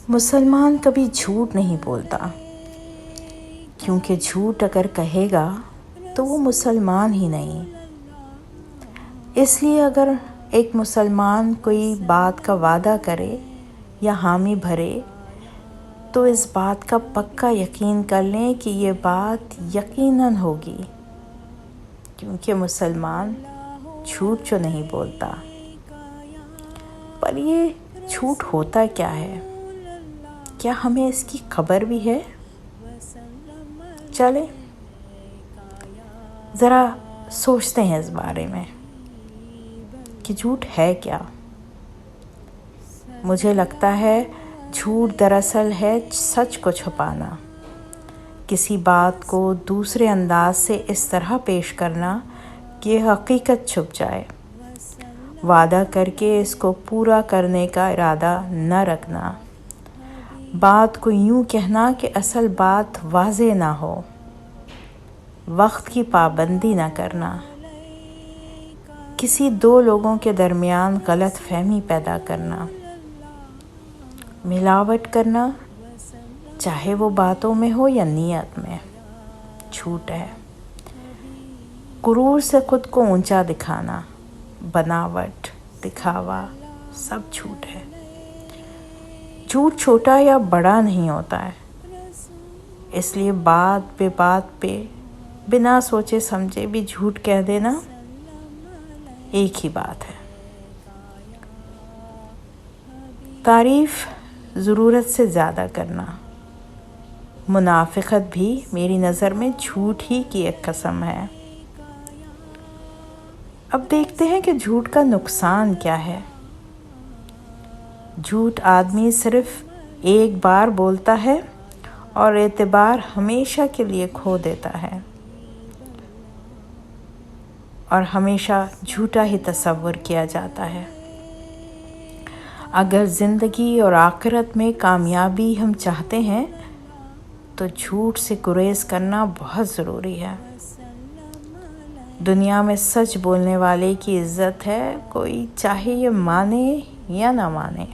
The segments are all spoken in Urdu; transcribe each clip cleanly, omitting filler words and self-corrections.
مسلمان کبھی جھوٹ نہیں بولتا، کیونکہ جھوٹ اگر کہے گا تو وہ مسلمان ہی نہیں۔ اس لیے اگر ایک مسلمان کوئی بات کا وعدہ کرے یا حامی بھرے تو اس بات کا پکا یقین کر لیں کہ یہ بات یقیناً ہوگی، کیونکہ مسلمان جھوٹ جو نہیں بولتا۔ پر یہ جھوٹ ہوتا کیا ہے؟ کیا ہمیں اس کی خبر بھی ہے؟ چلے ذرا سوچتے ہیں اس بارے میں کہ جھوٹ ہے کیا۔ مجھے لگتا ہے جھوٹ دراصل ہے سچ کو چھپانا، کسی بات کو دوسرے انداز سے اس طرح پیش کرنا کہ حقیقت چھپ جائے، وعدہ کر کے اس کو پورا کرنے کا ارادہ نہ رکھنا، بات کو یوں کہنا کہ اصل بات واضح نہ ہو، وقت کی پابندی نہ کرنا، کسی دو لوگوں کے درمیان غلط فہمی پیدا کرنا، ملاوٹ کرنا، چاہے وہ باتوں میں ہو یا نیت میں، جھوٹ ہے۔ غرور سے خود کو اونچا دکھانا، بناوٹ، دکھاوا، سب جھوٹ ہے۔ جھوٹ چھوٹا یا بڑا نہیں ہوتا ہے، اس لیے بات پہ بنا سوچے سمجھے بھی جھوٹ کہہ دینا ایک ہی بات ہے۔ تعریف ضرورت سے زیادہ کرنا، منافقت بھی میری نظر میں جھوٹ ہی کی ایک قسم ہے۔ اب دیکھتے ہیں کہ جھوٹ کا نقصان کیا ہے۔ جھوٹ آدمی صرف ایک بار بولتا ہے اور اعتبار ہمیشہ کے لیے کھو دیتا ہے، اور ہمیشہ جھوٹا ہی تصور کیا جاتا ہے۔ اگر زندگی اور آخرت میں کامیابی ہم چاہتے ہیں تو جھوٹ سے گریز کرنا بہت ضروری ہے۔ دنیا میں سچ بولنے والے کی عزت ہے، کوئی چاہے یہ مانے یا نہ مانے۔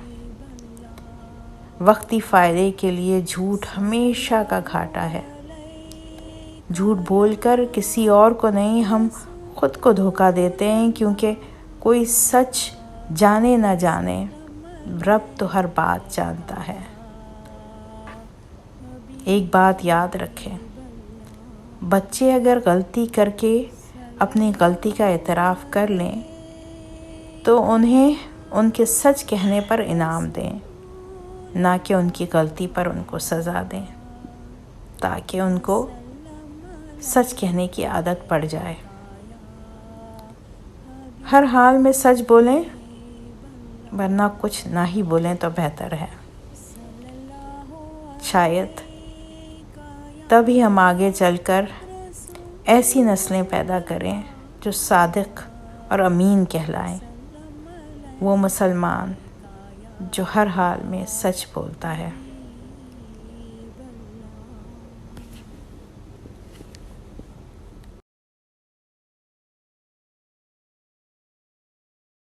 وقتی فائدے کے لیے جھوٹ ہمیشہ کا گھاٹا ہے۔ جھوٹ بول کر کسی اور کو نہیں، ہم خود کو دھوکہ دیتے ہیں، کیونکہ کوئی سچ جانے نہ جانے، رب تو ہر بات جانتا ہے۔ ایک بات یاد رکھیں، بچے اگر غلطی کر کے اپنی غلطی کا اعتراف کر لیں تو انہیں ان کے سچ کہنے پر انعام دیں، نہ کہ ان کی غلطی پر ان کو سزا دیں، تاکہ ان کو سچ کہنے کی عادت پڑ جائے۔ ہر حال میں سچ بولیں، ورنہ کچھ نہ ہی بولیں تو بہتر ہے۔ شاید تبھی ہم آگے چل کر ایسی نسلیں پیدا کریں جو صادق اور امین کہلائیں، وہ مسلمان جو ہر حال میں سچ بولتا ہے۔